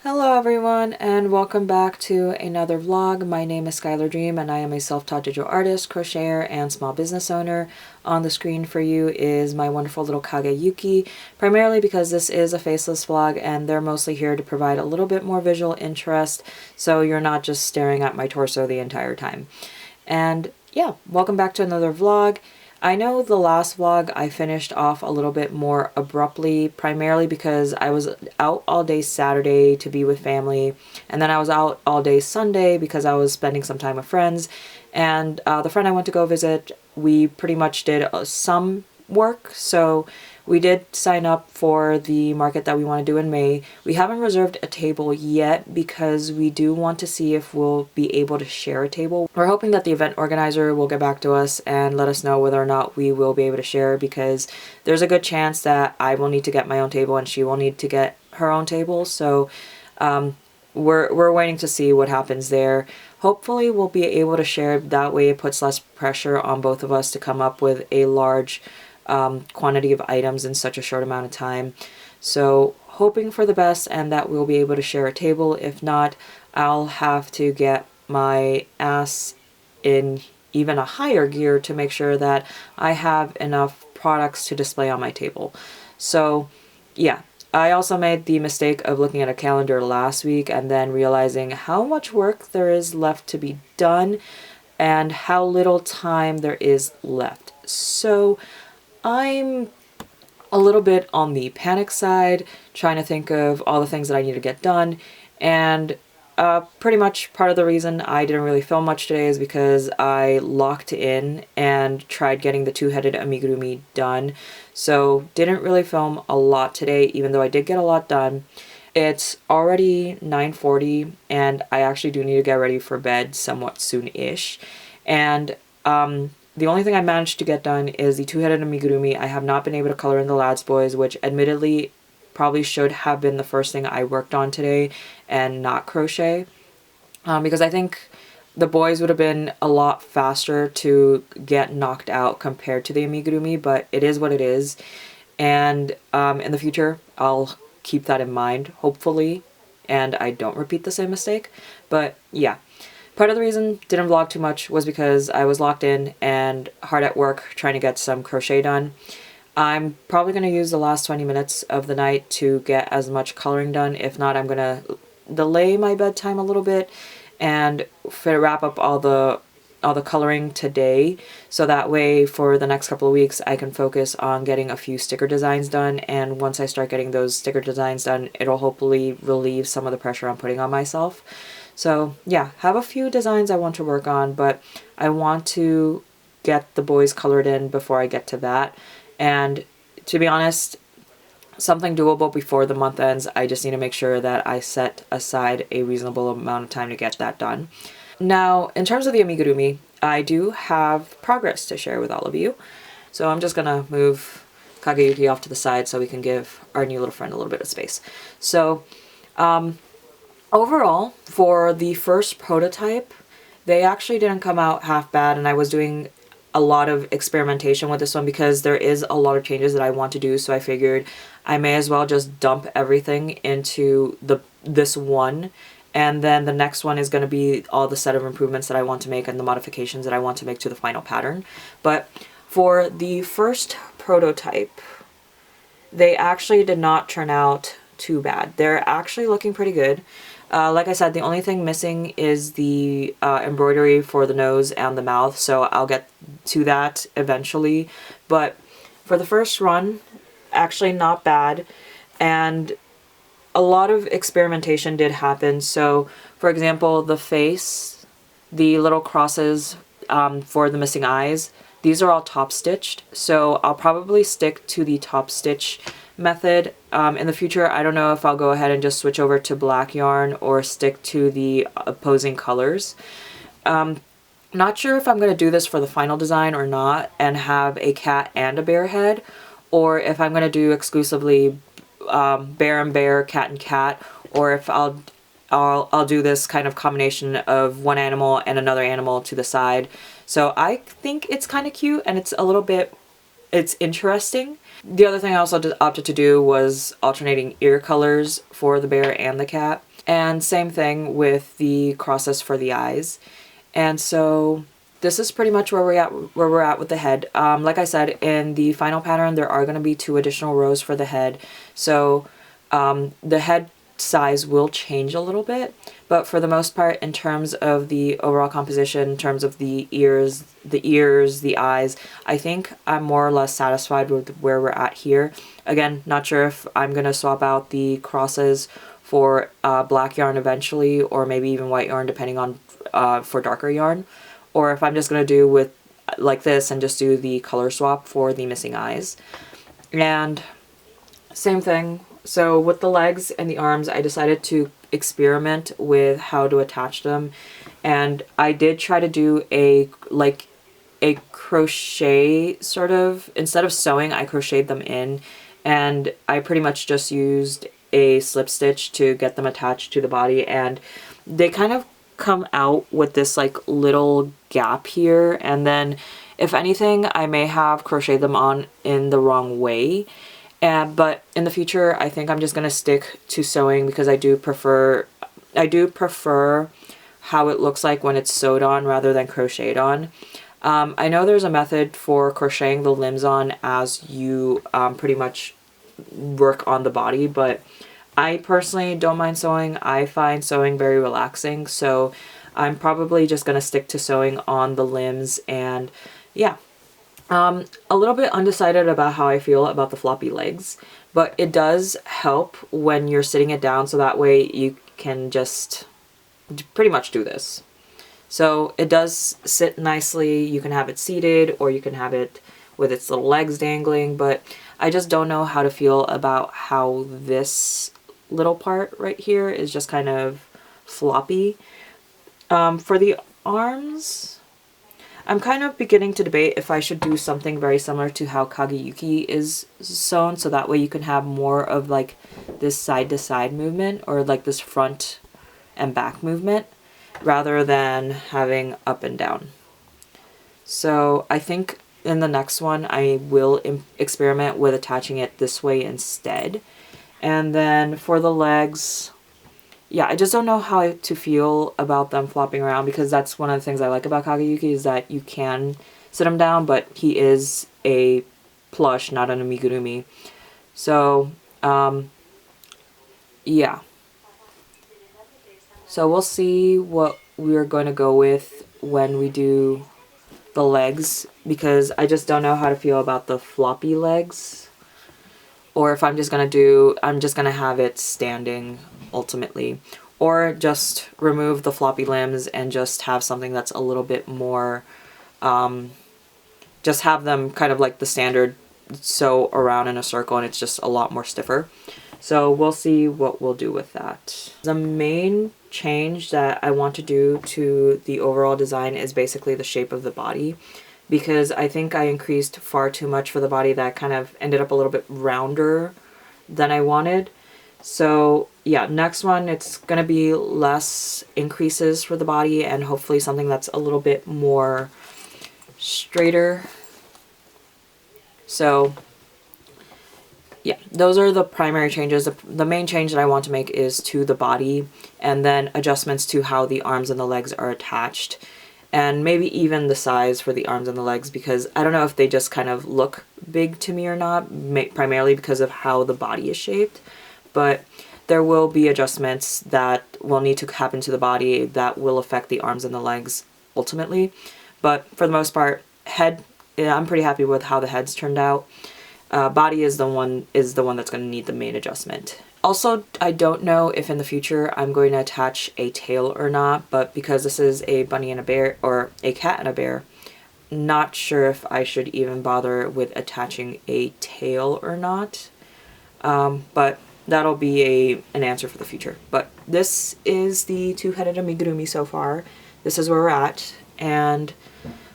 Hello everyone and welcome back to another vlog. My name is Skylar Dream and I am a self-taught digital artist, crocheter, and small business owner. On the screen for you is my wonderful little Kage Yuki, primarily because this is a faceless vlog and they're mostly here to provide a little bit more visual interest so you're not just staring at my torso the entire time. And yeah, welcome back to another vlog. I know the last vlog I finished off a little bit more abruptly, primarily because I was out all day Saturday to be with family, and then I was out all day Sunday because I was spending some time with friends, and the friend I went to go visit, we pretty much did some work, so we did sign up for the market that we want to do in May. We haven't reserved a table yet because we do want to see if we'll be able to share a table. We're hoping that the event organizer will get back to us and let us know whether or not we will be able to share, because there's a good chance that I will need to get my own table and she will need to get her own table. So we're waiting to see what happens there. Hopefully we'll be able to share. That way it puts less pressure on both of us to come up with a large quantity of items in such a short amount of time. So hoping for the best and that we'll be able to share a table. If not, I'll have to get my ass in even a higher gear to make sure that I have enough products to display on my table. So yeah, I also made the mistake of looking at a calendar last week and then realizing how much work there is left to be done and how little time there is left. So I'm a little bit on the panic side, trying to think of all the things that I need to get done, and pretty much part of the reason I didn't really film much today is because I locked in and tried getting the two-headed amigurumi done, so didn't really film a lot today, even though I did get a lot done. It's already 9:40 and I actually do need to get ready for bed somewhat soon-ish, and the only thing I managed to get done is the two-headed amigurumi. I have not been able to color in the Lads Boys, which admittedly probably should have been the first thing I worked on today and not crochet, because I think the boys would have been a lot faster to get knocked out compared to the amigurumi, but it is what it is, and in the future I'll keep that in mind, hopefully, and I don't repeat the same mistake. But yeah. Part of the reason didn't vlog too much was because I was locked in and hard at work trying to get some crochet done. I'm probably going to use the last 20 minutes of the night to get as much coloring done. If not, I'm going to delay my bedtime a little bit and wrap up all the coloring today, so that way for the next couple of weeks I can focus on getting a few sticker designs done, and once I start getting those sticker designs done, it'll hopefully relieve some of the pressure I'm putting on myself. So yeah, have a few designs I want to work on, but I want to get the boys colored in before I get to that. And to be honest, something doable before the month ends. I just need to make sure that I set aside a reasonable amount of time to get that done. Now, in terms of the amigurumi, I do have progress to share with all of you. So I'm just gonna move Kageyuki off to the side so we can give our new little friend a little bit of space. So, overall, for the first prototype, they actually didn't come out half bad, and I was doing a lot of experimentation with this one because there is a lot of changes that I want to do, so I figured I may as well just dump everything into this one, and then the next one is going to be all the set of improvements that I want to make and the modifications that I want to make to the final pattern. But for the first prototype, they actually did not turn out too bad. They're actually looking pretty good. Like I said, the only thing missing is the embroidery for the nose and the mouth, so I'll get to that eventually. But for the first run, actually not bad, and a lot of experimentation did happen. So, for example, the face, the little crosses for the missing eyes, these are all top stitched, so I'll probably stick to the top stitch method. In the future, I don't know if I'll go ahead and just switch over to black yarn or stick to the opposing colors. Not sure if I'm going to do this for the final design or not and have a cat and a bear head, or if I'm going to do exclusively bear and bear, cat and cat, or if I'll do this kind of combination of one animal and another animal to the side. So I think it's kind of cute, and it's a little bit it's interesting. The other thing I also opted to do was alternating ear colors for the bear and the cat. And same thing with the crosses for the eyes. And so this is pretty much where we're at with the head. Like I said, in the final pattern, there are going to be 2 additional rows for the head. So the head size will change a little bit, but for the most part, in terms of the overall composition, in terms of the ears, the eyes, I think I'm more or less satisfied with where we're at here. Again, not sure if I'm going to swap out the crosses for black yarn eventually, or maybe even white yarn depending on for darker yarn, or if I'm just going to do with like this and just do the color swap for the missing eyes. And same thing. So with the legs and the arms, I decided to experiment with how to attach them. And I did try to do a crochet sort of, instead of sewing, I crocheted them in. And I pretty much just used a slip stitch to get them attached to the body. And they kind of come out with this like little gap here. And then if anything, I may have crocheted them on in the wrong way. But in the future, I think I'm just going to stick to sewing because I do prefer how it looks like when it's sewed on rather than crocheted on. I know there's a method for crocheting the limbs on as you pretty much work on the body, but I personally don't mind sewing. I find sewing very relaxing, so I'm probably just going to stick to sewing on the limbs. And yeah. A little bit undecided about how I feel about the floppy legs, but it does help when you're sitting it down, so that way you can just pretty much do this. So it does sit nicely. You can have it seated or you can have it with its little legs dangling, but I just don't know how to feel about how this little part right here is just kind of floppy. For the arms, I'm kind of beginning to debate if I should do something very similar to how Kageyuki is sewn, so that way you can have more of like this side to side movement, or like this front and back movement, rather than having up and down. So I think in the next one I will experiment with attaching it this way instead. And then for the legs, yeah, I just don't know how to feel about them flopping around, because that's one of the things I like about Kageyuki, is that you can sit him down, but he is a plush, not an amigurumi. So, yeah. So we'll see what we're going to go with when we do the legs, because I just don't know how to feel about the floppy legs. Or if I'm just going to have it standing ultimately, or just remove the floppy limbs and just have something that's a little bit more, just have them kind of like the standard sew around in a circle, and it's just a lot more stiffer. So we'll see what we'll do with that. The main change that I want to do to the overall design is basically the shape of the body, because I think I increased far too much for the body that kind of ended up a little bit rounder than I wanted. So yeah, next one, it's going to be less increases for the body and hopefully something that's a little bit more straighter. So yeah, those are the primary changes. The main change that I want to make is to the body, and then adjustments to how the arms and the legs are attached, and maybe even the size for the arms and the legs, because I don't know if they just kind of look big to me or not, primarily because of how the body is shaped. But there will be adjustments that will need to happen to the body that will affect the arms and the legs ultimately. But for the most part, head, yeah, I'm pretty happy with how the head's turned out. Body is the one that's going to need the main adjustment. Also, I don't know if in the future I'm going to attach a tail or not, but because this is a bunny and a bear, or a cat and a bear, not sure if I should even bother with attaching a tail or not. But that'll be an answer for the future. But this is the two-headed amigurumi so far. This is where we're at, and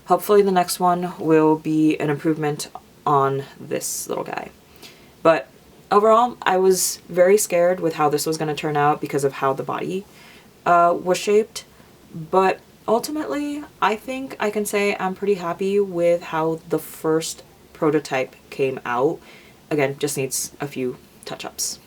hopefully the next one will be an improvement on this little guy. But overall, I was very scared with how this was going to turn out because of how the body was shaped. But ultimately, I think I can say I'm pretty happy with how the first prototype came out. Again, just needs a few touch-ups.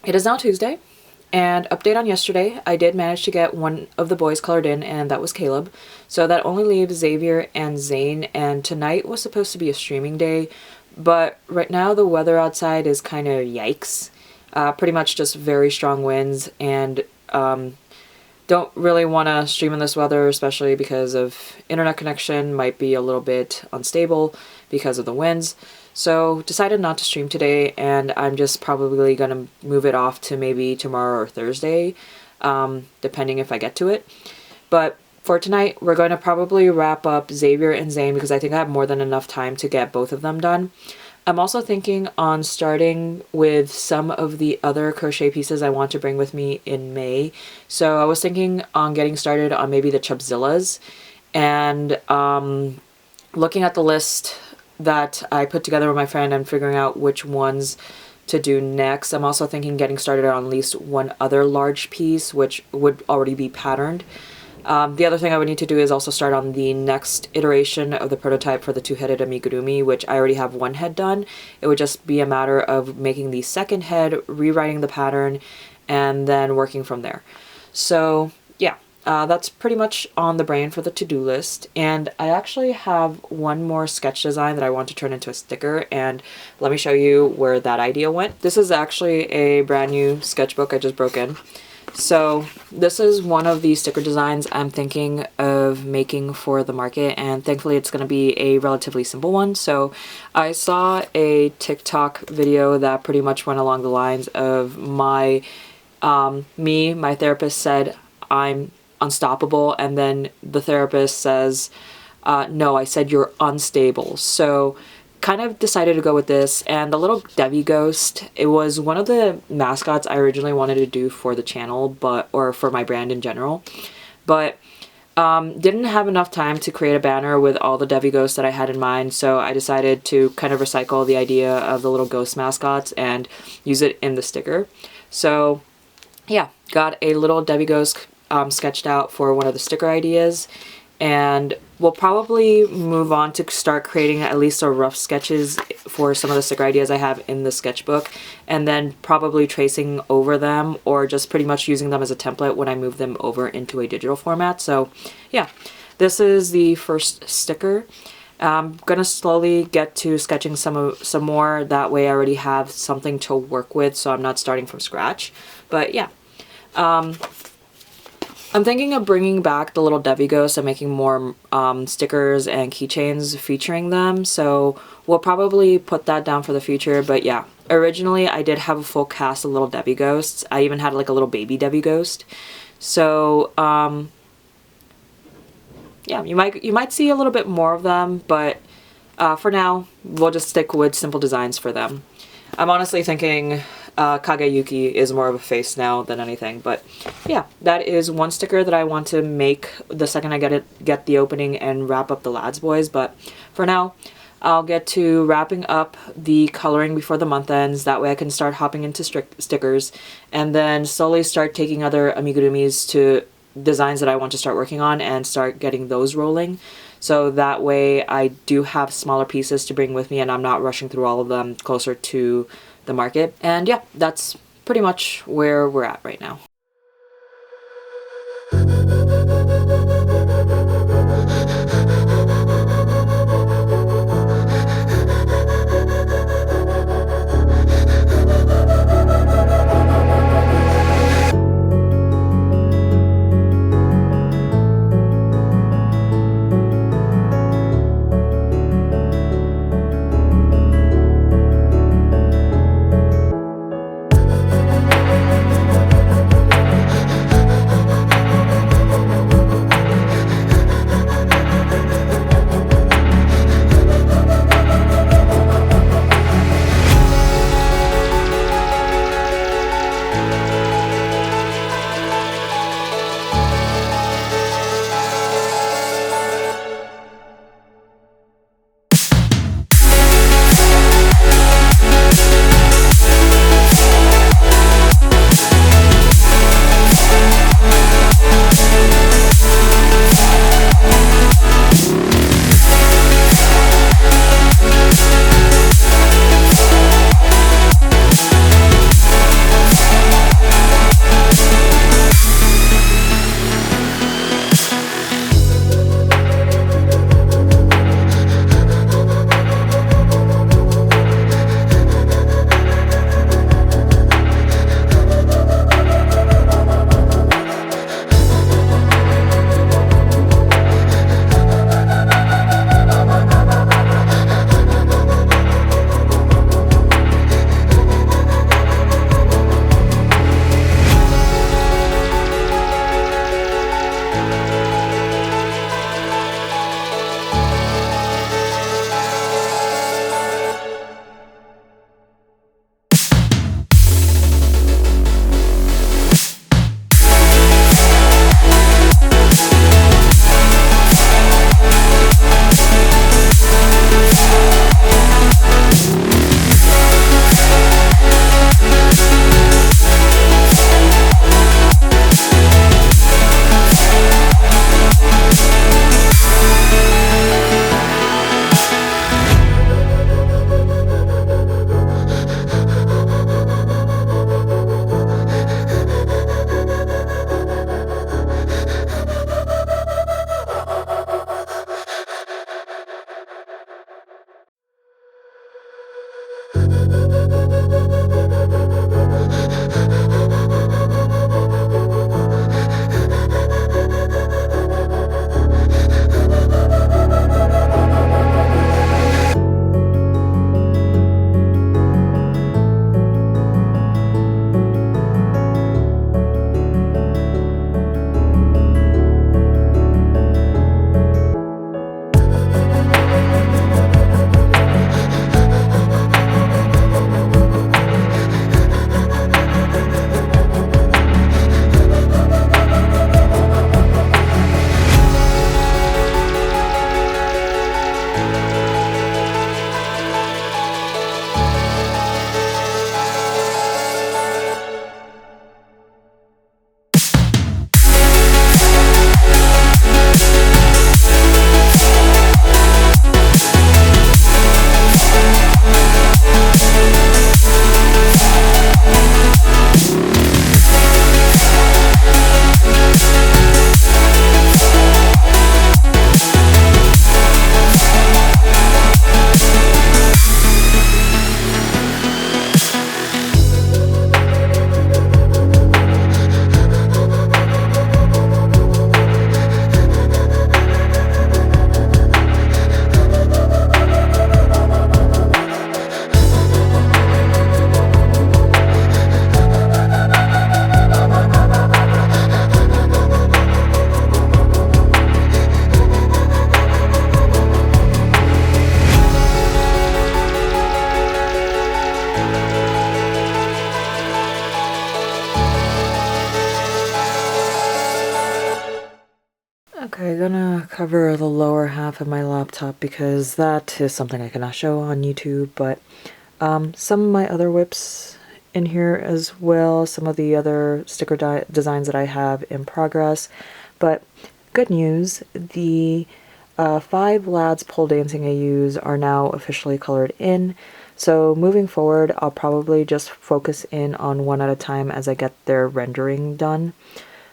It is now Tuesday, and update on yesterday, I did manage to get one of the boys colored in, and that was Caleb. So that only leaves Xavier and Zane, and tonight was supposed to be a streaming day, but right now the weather outside is kind of yikes. Pretty much just very strong winds, and don't really want to stream in this weather, especially because of internet connection might be a little bit unstable because of the winds. So decided not to stream today, and I'm just probably going to move it off to maybe tomorrow or Thursday, depending if I get to it. But for tonight, we're going to probably wrap up Xavier and Zane because I think I have more than enough time to get both of them done. I'm also thinking on starting with some of the other crochet pieces I want to bring with me in May. So I was thinking on getting started on maybe the Chubzillas, and looking at the list that I put together with my friend and figuring out which ones to do next. I'm also thinking getting started on at least one other large piece, which would already be patterned. The other thing I would need to do is also start on the next iteration of the prototype for the two-headed amigurumi, which I already have one head done. It would just be a matter of making the second head, rewriting the pattern, and then working from there. So yeah, that's pretty much on the brain for the to-do list. And I actually have one more sketch design that I want to turn into a sticker, and let me show you where that idea went. This is actually a brand new sketchbook I just broke in. So this is one of the sticker designs I'm thinking of making for the market, and thankfully it's going to be a relatively simple one. So I saw a TikTok video that pretty much went along the lines of my therapist said I'm unstoppable, and then the therapist says, no, I said you're unstable. So kind of decided to go with this, and the little Devi Ghost, it was one of the mascots I originally wanted to do for the channel, or for my brand in general, but didn't have enough time to create a banner with all the Devi Ghosts that I had in mind, so I decided to kind of recycle the idea of the little ghost mascots and use it in the sticker. So yeah, got a little Devi Ghost sketched out for one of the sticker ideas, and we'll probably move on to start creating at least a rough sketches for some of the sticker ideas I have in the sketchbook, and then probably tracing over them or just pretty much using them as a template when I move them over into a digital format. So yeah, this is the first sticker. I'm gonna slowly get to sketching some more, that way I already have something to work with so I'm not starting from scratch. But yeah, I'm thinking of bringing back the little Devi Ghosts and making more stickers and keychains featuring them, so we'll probably put that down for the future. But yeah, originally I did have a full cast of little Devi Ghosts. I even had like a little baby Devi Ghost. So yeah, you might see a little bit more of them, but for now we'll just stick with simple designs for them. I'm honestly thinking Kageyuki is more of a face now than anything, but yeah, that is one sticker that I want to make the second I get the opening and wrap up the Lads Boys. But for now, I'll get to wrapping up the coloring before the month ends. That way I can start hopping into stickers and then slowly start taking other amigurumis to designs that I want to start working on and start getting those rolling. So that way I do have smaller pieces to bring with me and I'm not rushing through all of them closer to the market. And yeah, that's pretty much where we're at right now. gonna cover the lower half of my laptop because that is something I cannot show on YouTube, but some of my other whips in here as well, some of the other sticker designs that I have in progress. But good news, the 5 Lads pole dancing I use are now officially colored in. So moving forward, I'll probably just focus in on one at a time as I get their rendering done.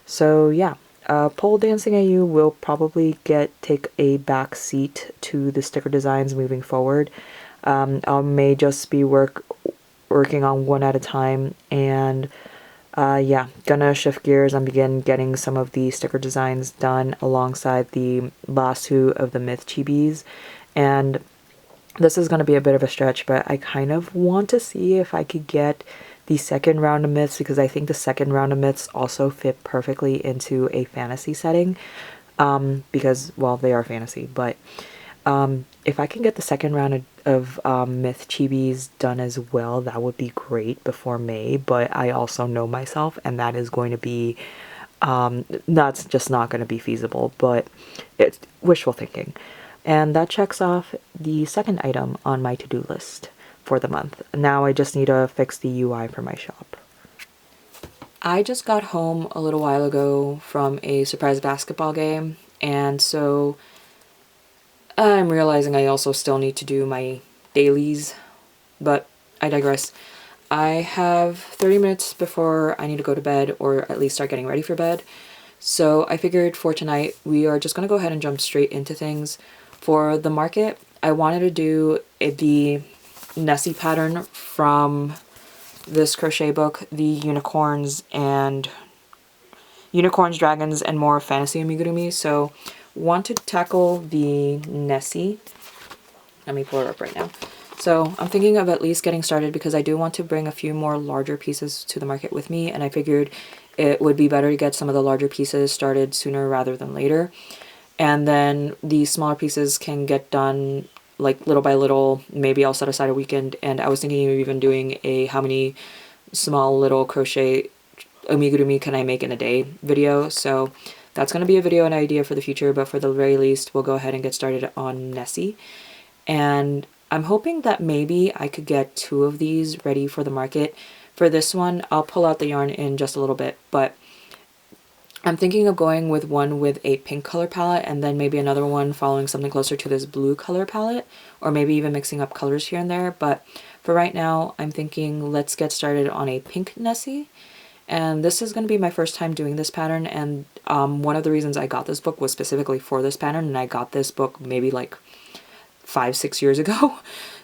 So yeah, pole dancing AU will probably take a back seat to the sticker designs moving forward. I may just be working on one at a time, and yeah, gonna shift gears and begin getting some of the sticker designs done alongside the last 2 of the Myth Chibis. And this is going to be a bit of a stretch, but I kind of want to see if I could get the second round of myths, because I think the second round of myths also fit perfectly into a fantasy setting, because, well, they are fantasy, but if I can get the second round of myth chibis done as well, that would be great before May. But I also know myself, and that is going to be that's just not going to be feasible, but it's wishful thinking. And that checks off the second item on my to-do list for the month. Now I just need to fix the UI for my shop. I just got home a little while ago from a surprise basketball game, and so I'm realizing I also still need to do my dailies, but I digress. I have 30 minutes before I need to go to bed, or at least start getting ready for bed. So I figured for tonight, we are just going to go ahead and jump straight into things. For the market, I wanted to do the Nessie pattern from this crochet book, the Unicorns, Dragons, and More Fantasy Amigurumi. So want to tackle the Nessie. Let me pull it up right now. So I'm thinking of at least getting started because I do want to bring a few more larger pieces to the market with me, and I figured it would be better to get some of the larger pieces started sooner rather than later. And then the smaller pieces can get done like little by little. Maybe I'll set aside a weekend, and I was thinking of even doing a how many small little crochet amigurumi can I make in a day video. So that's going to be a video and idea for the future, but for the very least, we'll go ahead and get started on Nessie. And I'm hoping that maybe I could get 2 of these ready for the market. For this one, I'll pull out the yarn in just a little bit, but I'm thinking of going with one with a pink color palette and then maybe another one following something closer to this blue color palette, or maybe even mixing up colors here and there. But for right now, I'm thinking let's get started on a pink Nessie. And this is going to be my first time doing this pattern, and one of the reasons I got this book was specifically for this pattern, and I got this book maybe like 5-6 years ago.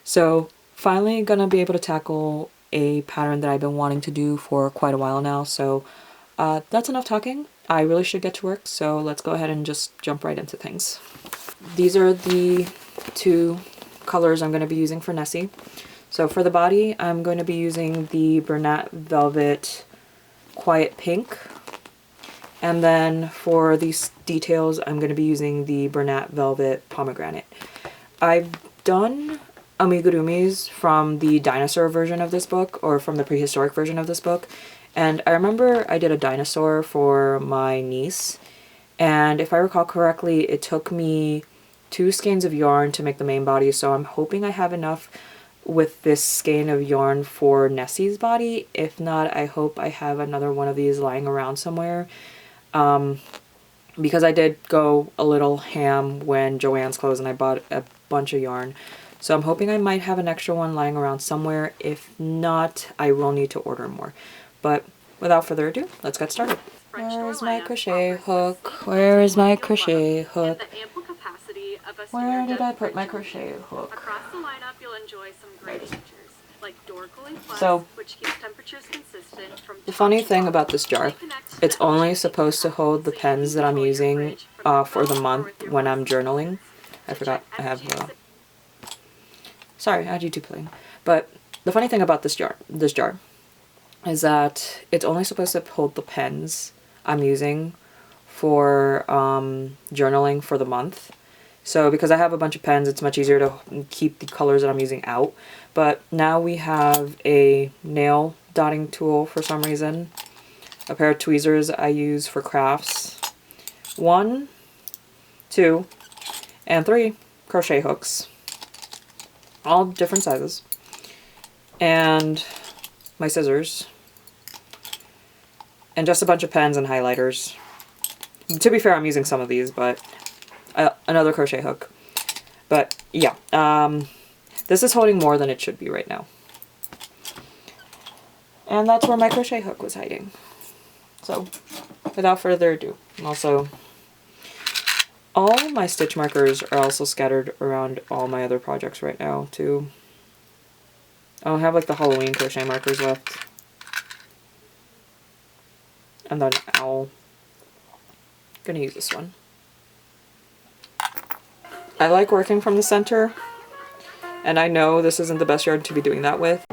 So finally gonna be able to tackle a pattern that I've been wanting to do for quite a while now. So that's enough talking. I really should get to work, so let's go ahead and just jump right into things. These are the 2 colors I'm going to be using for Nessie. So for the body, I'm going to be using the Bernat Velvet Quiet Pink. And then for these details, I'm going to be using the Bernat Velvet Pomegranate. I've done amigurumis from the dinosaur version of this book, or from the prehistoric version of this book. And I remember I did a dinosaur for my niece, and if I recall correctly, it took me 2 skeins of yarn to make the main body, so I'm hoping I have enough with this skein of yarn for Nessie's body. If not, I hope I have another one of these lying around somewhere, because I did go a little ham when Joann's closed and I bought a bunch of yarn. So I'm hoping I might have an extra one lying around somewhere. If not, I will need to order more. But without further ado, let's get started. Where is my crochet hook? Where is my crochet hook? Where did I put my crochet hook? Across the lineup, you'll enjoy some great features like door cooling plus, so, which keeps temperatures consistent from the funny thing about this jar, it's only supposed to hold the pens that I'm using for the month when I'm journaling. I forgot I have sorry, I had YouTube playing. But the funny thing about this jar is that it's only supposed to hold the pens I'm using for journaling for the month. So because I have a bunch of pens, it's much easier to keep the colors that I'm using out. But now we have a nail dotting tool for some reason, a pair of tweezers I use for crafts, one 2, and 3 crochet hooks, all different sizes, and my scissors, and just a bunch of pens and highlighters. To be fair, I'm using some of these, but another crochet hook. But yeah, this is holding more than it should be right now. And that's where my crochet hook was hiding. So, without further ado, also, all my stitch markers are also scattered around all my other projects right now, too. I don't have like the Halloween crochet markers left. And then owl. Gonna use this one. I like working from the center, and I know this isn't the best yard to be doing that with.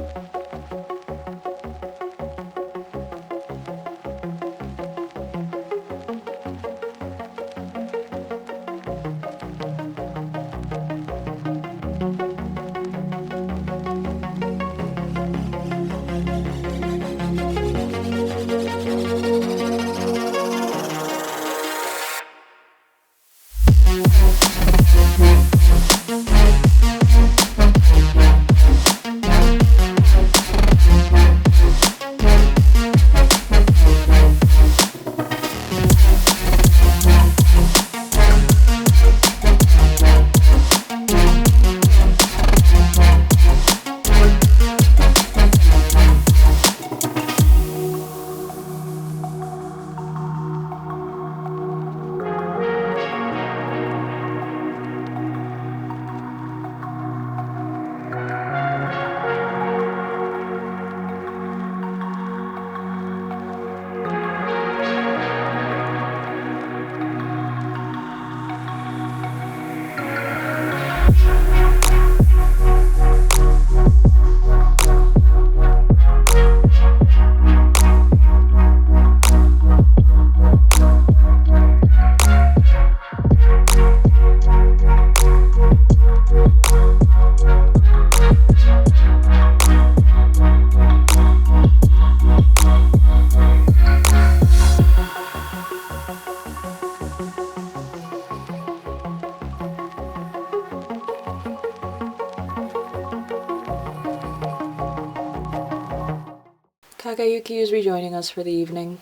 Takayuki is rejoining us for the evening.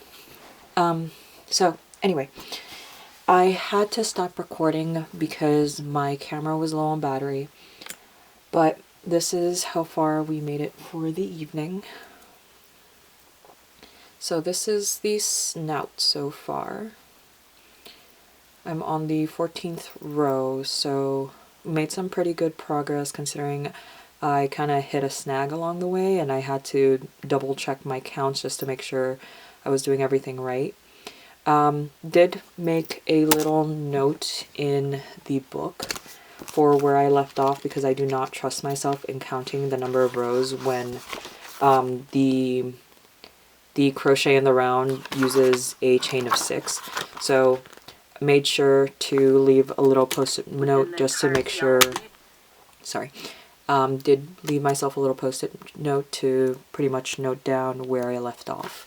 So anyway, I had to stop recording because my camera was low on battery, but this is how far we made it for the evening. So this is the snout so far. I'm on the 14th row, so made some pretty good progress considering I kind of hit a snag along the way and I had to double check my counts just to make sure I was doing everything right. Did make a little note in the book for where I left off because I do not trust myself in counting the number of rows when the crochet in the round uses a chain of 6. So made sure to leave a little post-it note just to make sure, sorry, did leave myself a little post-it note to pretty much note down where I left off.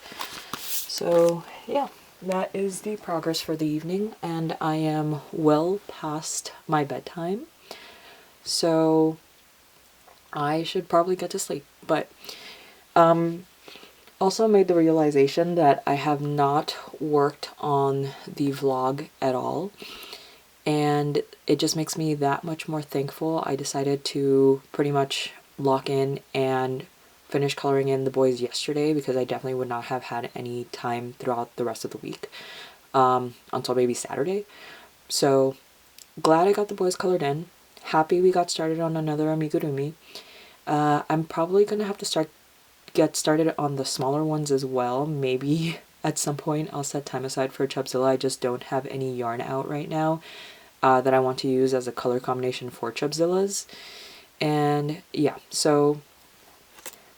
So yeah, that is the progress for the evening, and I am well past my bedtime, so I should probably get to sleep. But also made the realization that I have not worked on the vlog at all, and it just makes me that much more thankful. I decided to pretty much lock in and finish coloring in the boys yesterday because I definitely would not have had any time throughout the rest of the week until maybe Saturday. So glad I got the boys colored in. Happy we got started on another Amigurumi. I'm probably gonna have to get started on the smaller ones as well. Maybe at some point I'll set time aside for Chubzilla. I just don't have any yarn out right now that I want to use as a color combination for Chubzillas. And yeah, so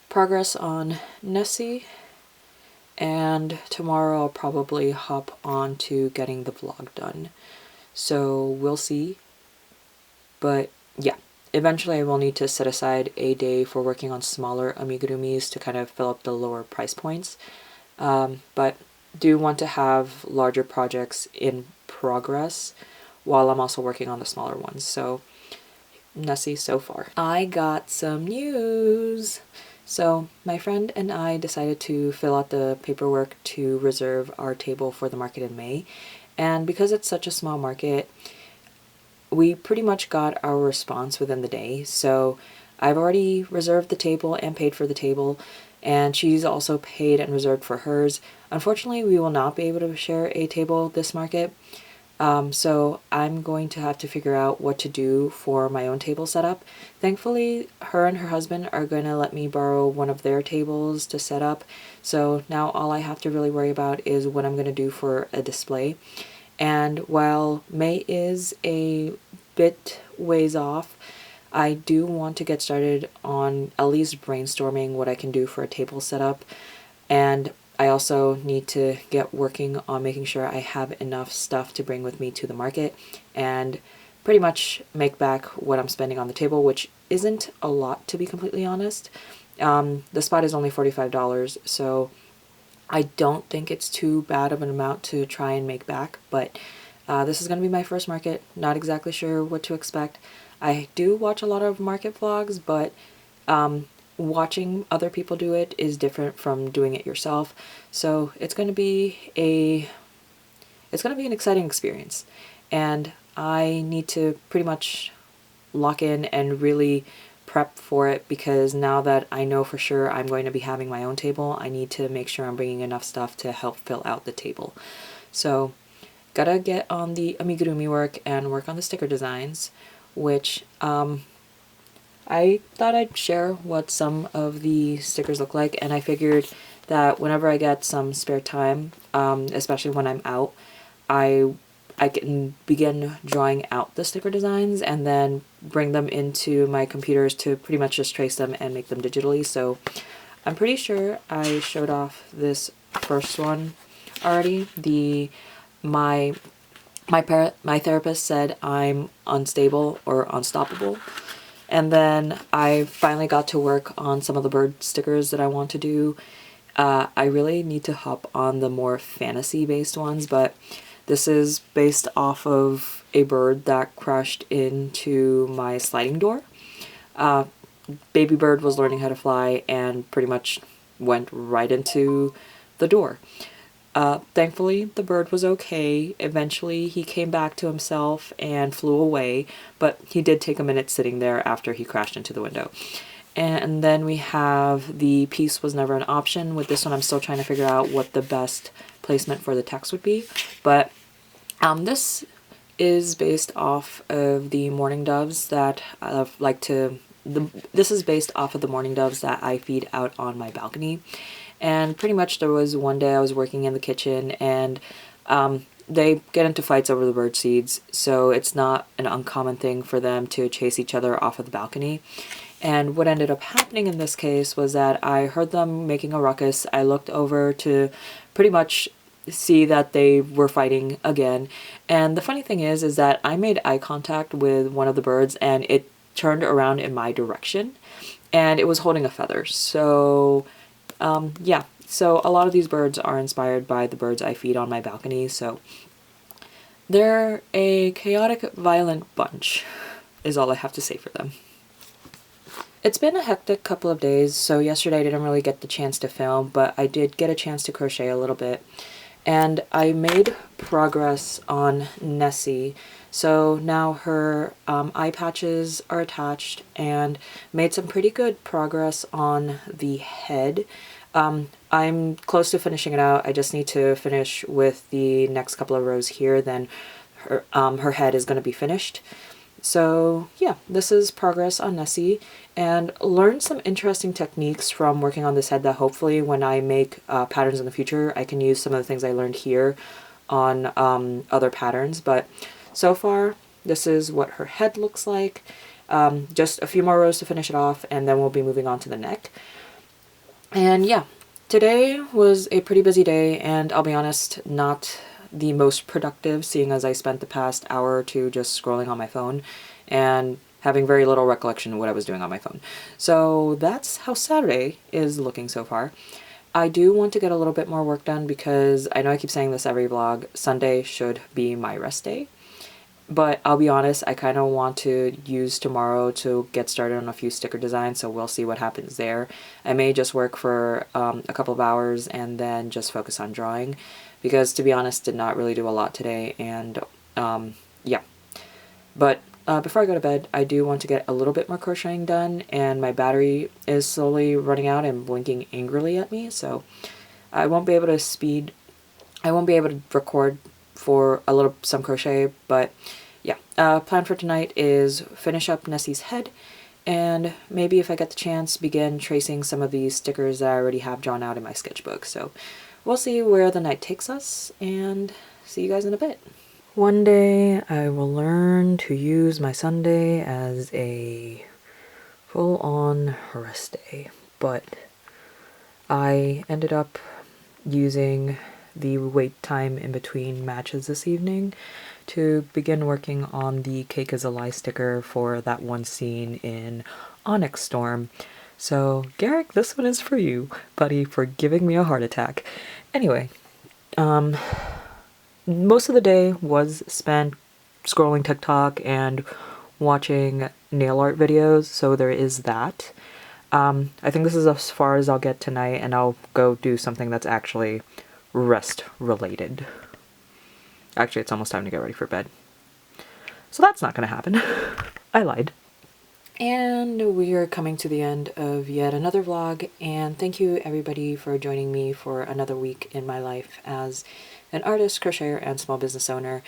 progress on Nessie, and tomorrow I'll probably hop on to getting the vlog done. So we'll see. But yeah, eventually I will need to set aside a day for working on smaller amigurumis to kind of fill up the lower price points. But do want to have larger projects in progress while I'm also working on the smaller ones. So messy so far. I got some news. So my friend and I decided to fill out the paperwork to reserve our table for the market in May. And because it's such a small market, we pretty much got our response within the day. So I've already reserved the table and paid for the table, and she's also paid and reserved for hers. Unfortunately, we will not be able to share a table this market. So I'm going to have to figure out what to do for my own table setup. Thankfully, her and her husband are going to let me borrow one of their tables to set up. So now all I have to really worry about is what I'm going to do for a display. And while May is a bit ways off, I do want to get started on at least brainstorming what I can do for a table setup. And I also need to get working on making sure I have enough stuff to bring with me to the market and pretty much make back what I'm spending on the table, which isn't a lot, to be completely honest. The spot is only $45, so I don't think it's too bad of an amount to try and make back, but this is going to be my first market. Not exactly sure what to expect. I do watch a lot of market vlogs, but watching other people do it is different from doing it yourself. So it's going to be an exciting experience, and I need to pretty much lock in and really prep for it, because now that I know for sure I'm going to be having my own table, I need to make sure I'm bringing enough stuff to help fill out the table. So gotta get on the amigurumi work and work on the sticker designs, which I thought I'd share what some of the stickers look like, and I figured that whenever I get some spare time, especially when I'm out, I can begin drawing out the sticker designs and then bring them into my computers to pretty much just trace them and make them digitally. So I'm pretty sure I showed off this first one already. My therapist said I'm unstable or unstoppable. And then I finally got to work on some of the bird stickers that I want to do. I really need to hop on the more fantasy-based ones, but this is based off of a bird that crashed into my sliding door. Baby bird was learning how to fly and pretty much went right into the door. Thankfully, the bird was okay. Eventually, he came back to himself and flew away, but he did take a minute sitting there after he crashed into the window. And then we have the piece was never an option. With this one, I'm still trying to figure out what the best placement for the text would be. But this is based off of the mourning doves that I like to... This is based off of the mourning doves that I feed out on my balcony. And pretty much there was one day I was working in the kitchen, and they get into fights over the bird seeds, so it's not an uncommon thing for them to chase each other off of the balcony. And what ended up happening in this case was that I heard them making a ruckus. I looked over to pretty much see that they were fighting again. And the funny thing is that I made eye contact with one of the birds, and it turned around in my direction, and it was holding a feather. So yeah, so a lot of these birds are inspired by the birds I feed on my balcony, so they're a chaotic, violent bunch, is all I have to say for them. It's been a hectic couple of days, so yesterday I didn't really get the chance to film, but I did get a chance to crochet a little bit. And I made progress on Nessie. So now her eye patches are attached, and made some pretty good progress on the head. I'm close to finishing it out. I just need to finish with the next couple of rows here, then her head is going to be finished. So yeah, this is progress on Nessie, and learned some interesting techniques from working on this head that hopefully when I make patterns in the future, I can use some of the things I learned here on other patterns. But so far, this is what her head looks like. Just a few more rows to finish it off, and then we'll be moving on to the neck. And yeah, today was a pretty busy day, and I'll be honest, not the most productive, seeing as I spent the past hour or two just scrolling on my phone and having very little recollection of what I was doing on my phone. So that's how Saturday is looking so far. I do want to get a little bit more work done, because I know I keep saying this every vlog, Sunday should be my rest day. But I'll be honest, I kind of want to use tomorrow to get started on a few sticker designs, so we'll see what happens there. I may just work for a couple of hours and then just focus on drawing, because to be honest, did not really do a lot today, and yeah. But before I go to bed, I do want to get a little bit more crocheting done, and my battery is slowly running out and blinking angrily at me, so I won't be able to record for some crochet, but yeah. Plan for tonight is finish up Nessie's head, and maybe if I get the chance, begin tracing some of these stickers that I already have drawn out in my sketchbook. So we'll see where the night takes us, and see you guys in a bit. One day I will learn to use my Sunday as a full-on rest day, but I ended up using the wait time in between matches this evening to begin working on the Cake is a Lie sticker for that one scene in Onyx Storm. So, Garrick, this one is for you, buddy, for giving me a heart attack. Anyway, most of the day was spent scrolling TikTok and watching nail art videos, so there is that. I think this is as far as I'll get tonight, and I'll go do something that's actually rest related. Actually, it's almost time to get ready for bed. So that's not gonna happen. I lied. And we are coming to the end of yet another vlog, and thank you everybody for joining me for another week in my life as an artist, crocheter, and small business owner.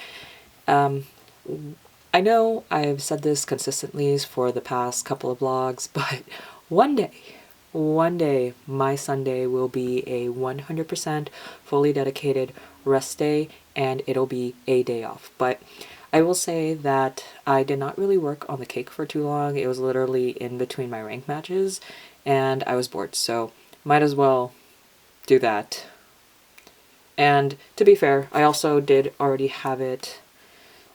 I know I've said this consistently for the past couple of vlogs, but one day, my Sunday will be a 100% fully dedicated rest day, and it'll be a day off. But I will say that I did not really work on the cake for too long. It was literally in between my rank matches, and I was bored, so might as well do that. And to be fair, I also did already have it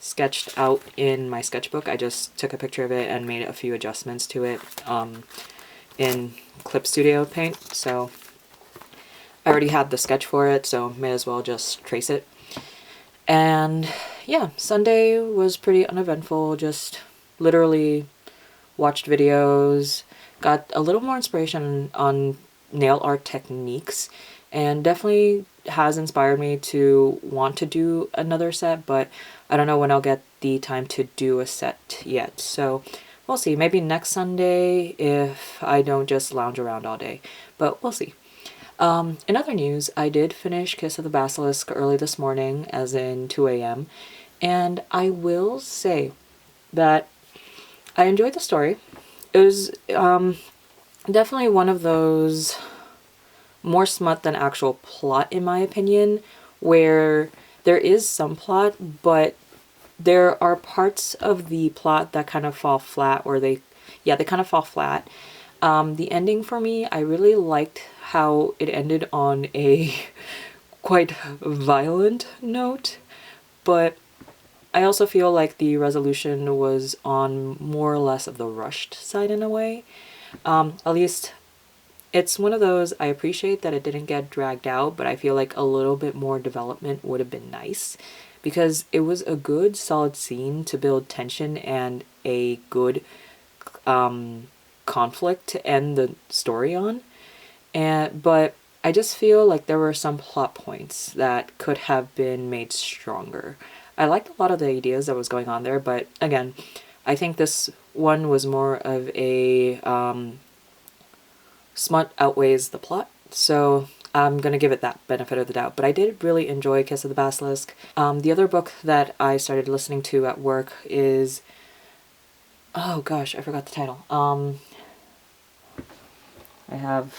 sketched out in my sketchbook. I just took a picture of it and made a few adjustments to it in Clip Studio Paint, so I already had the sketch for it, so may as well just trace it. And yeah, Sunday was pretty uneventful, just literally watched videos, got a little more inspiration on nail art techniques, and definitely has inspired me to want to do another set, but I don't know when I'll get the time to do a set yet. So we'll see. Maybe next Sunday if I don't just lounge around all day, but we'll see. In other news, I did finish Kiss of the Basilisk early this morning, as in 2 a.m., and I will say that I enjoyed the story. It was definitely one of those more smut than actual plot, in my opinion, where there is some plot, but there are parts of the plot that kind of fall flat, or they kind of fall flat. The ending for me, I really liked how it ended on a quite violent note, but I also feel like the resolution was on more or less of the rushed side in a way. At least it's one of those, I appreciate that it didn't get dragged out, but I feel like a little bit more development would have been nice, because it was a good solid scene to build tension and a good conflict to end the story on. But I just feel like there were some plot points that could have been made stronger. I liked a lot of the ideas that was going on there, but again, I think this one was more of a smut outweighs the plot, so I'm gonna give it that benefit of the doubt. But I did really enjoy Kiss of the Basilisk. The other book that I started listening to at work is, oh gosh, I forgot the title. I have,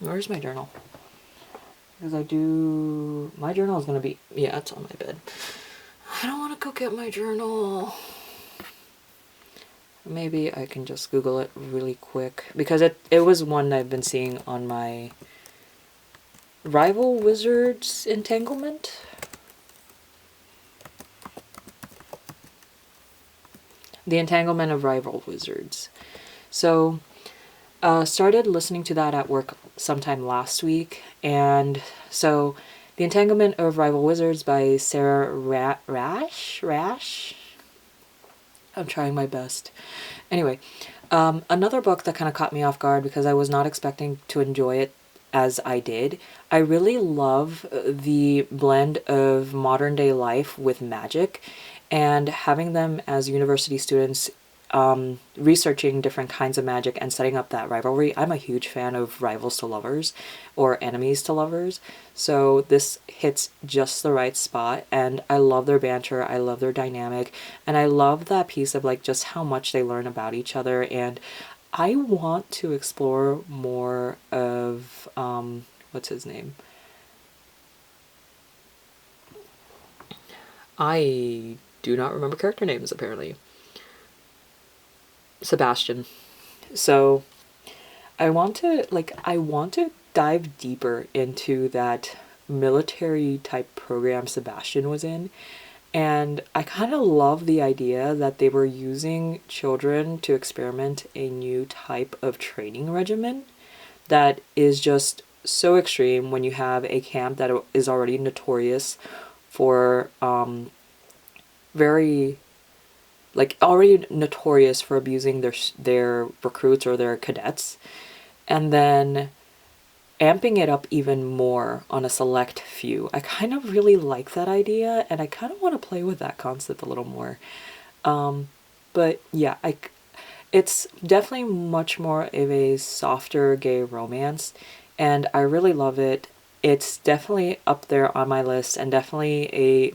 where's my journal? Because my journal is gonna be, yeah, it's on my bed. I don't want to go get my journal. Maybe I can just Google it really quick, because it was one I've been seeing on my Rival Wizards Entanglement. The Entanglement of Rival Wizards. So, started listening to that at work sometime last week, and so The Entanglement of Rival Wizards by Sarah Rash? I'm trying my best. Anyway, another book that kind of caught me off guard because I was not expecting to enjoy it as I did. I really love the blend of modern day life with magic, and having them as university students researching different kinds of magic and setting up that rivalry. I'm a huge fan of rivals to lovers or enemies to lovers, so this hits just the right spot, and I love their banter, I love their dynamic, and I love that piece of like just how much they learn about each other. And I want to explore more of what's his name? I do not remember character names apparently. Sebastian. So I want to dive deeper into that military type program Sebastian was in. And I kind of love the idea that they were using children to experiment a new type of training regimen that is just so extreme when you have a camp that is already notorious for very like already notorious for abusing their recruits or their cadets, and then amping it up even more on a select few. I kind of really like that idea, and I kind of want to play with that concept a little more. But yeah, it's definitely much more of a softer gay romance, and I really love it. It's definitely up there on my list, and definitely a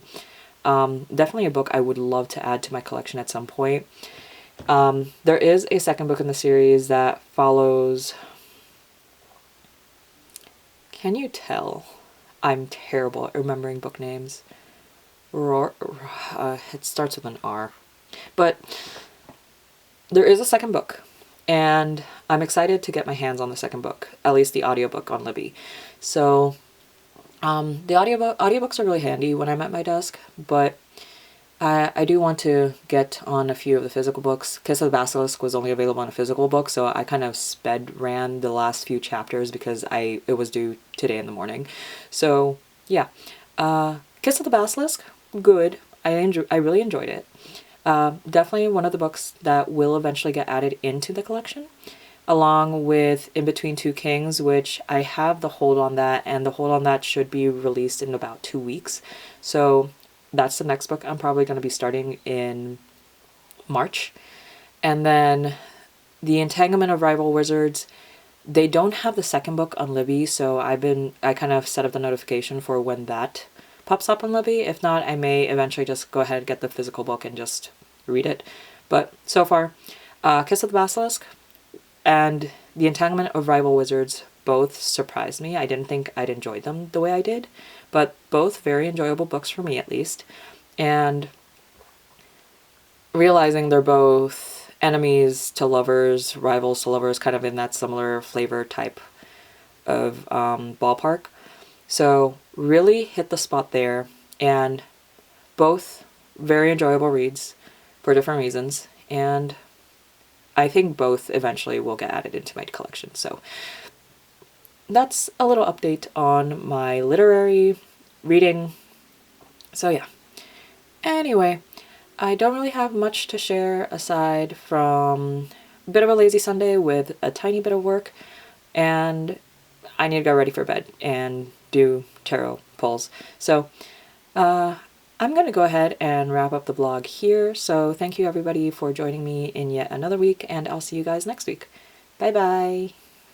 book I would love to add to my collection at some point. There is a second book in the series that follows. Can you tell? I'm terrible at remembering book names. It starts with an R. But there is a second book, and I'm excited to get my hands on the second book, at least the audiobook on Libby. So the audiobooks are really handy when I'm at my desk, but I do want to get on a few of the physical books. Kiss of the Basilisk was only available on a physical book, so I kind of sped ran the last few chapters because it was due today in the morning. So yeah, Kiss of the Basilisk, good. I really enjoyed it. Definitely one of the books that will eventually get added into the collection, along with In Between Two Kings, which I have the hold on that, and the hold on that should be released in about 2 weeks. So that's the next book I'm probably going to be starting in March. And then The Entanglement of Rival Wizards. They don't have the second book on Libby, so I kind of set up the notification for when that pops up on Libby. If not, I may eventually just go ahead and get the physical book and just read it. But so far, Kiss of the Basilisk and The Entanglement of Rival Wizards both surprised me. I didn't think I'd enjoy them the way I did, but both very enjoyable books for me at least. And realizing they're both enemies to lovers, rivals to lovers, kind of in that similar flavor type of ballpark. So really hit the spot there, and both very enjoyable reads for different reasons, and I think both eventually will get added into my collection. So that's a little update on my literary reading. So yeah. Anyway, I don't really have much to share aside from a bit of a lazy Sunday with a tiny bit of work, and I need to go ready for bed and do tarot pulls. So I'm going to go ahead and wrap up the vlog here. So thank you everybody for joining me in yet another week, and I'll see you guys next week. Bye bye!